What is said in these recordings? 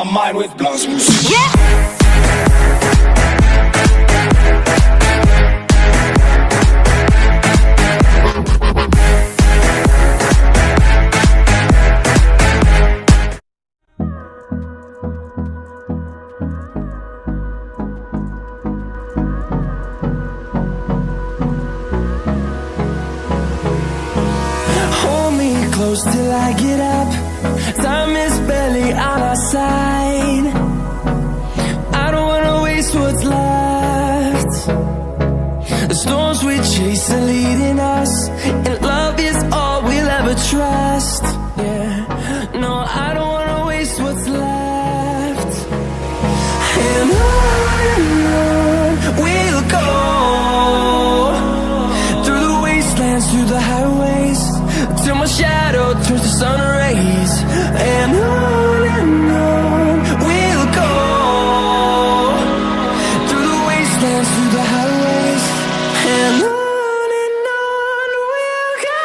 my mind with blossoms. Close till I get up. Time is barely on our side. I don't wanna waste what's left. The storms we chase are leading us, and love is all we'll ever trust. Yeah, no, I don't wanna waste what's left. And on we'll go, through the wastelands, through the highways, till my shadow turns to sun rays. And on we'll go, through the wastelands, through the highways, and on we'll go.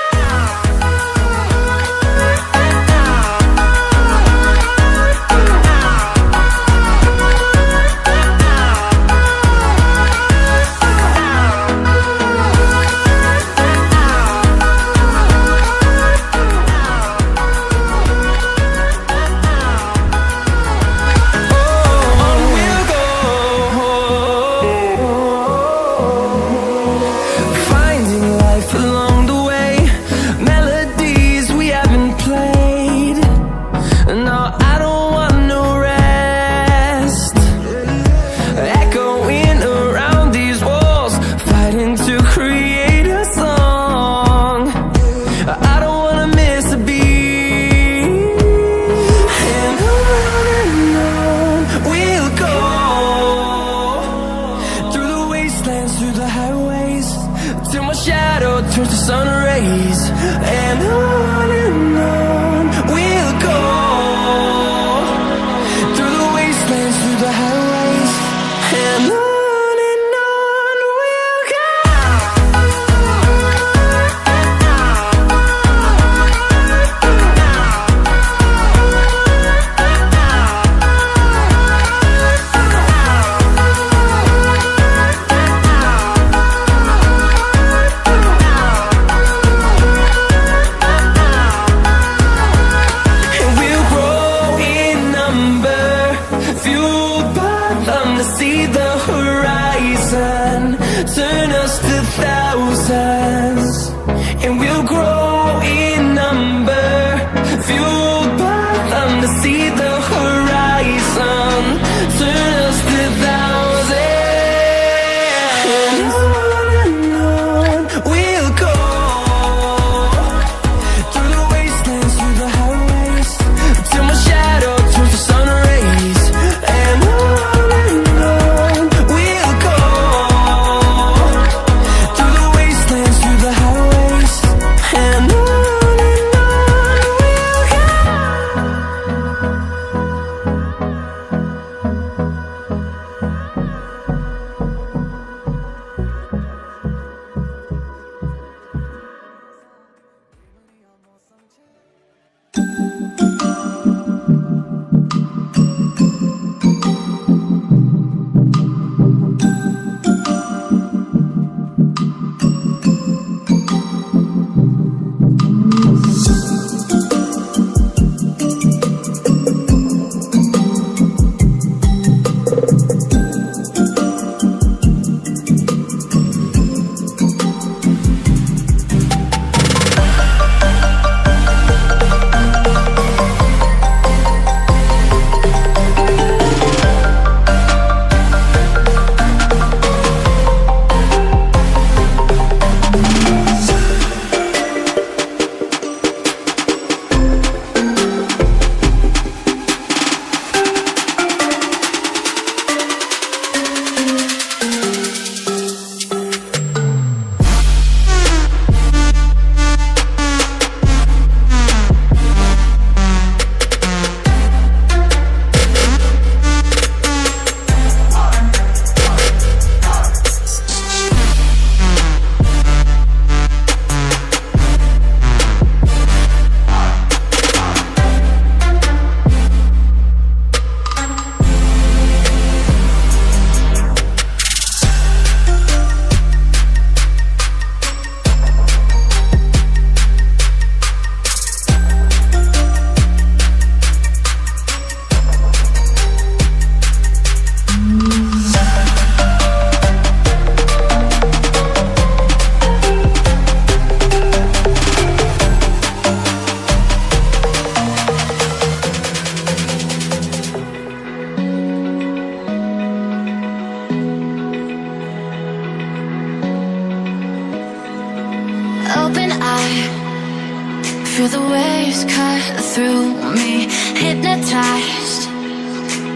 hypnotized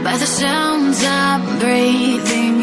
by the sounds I'm breathing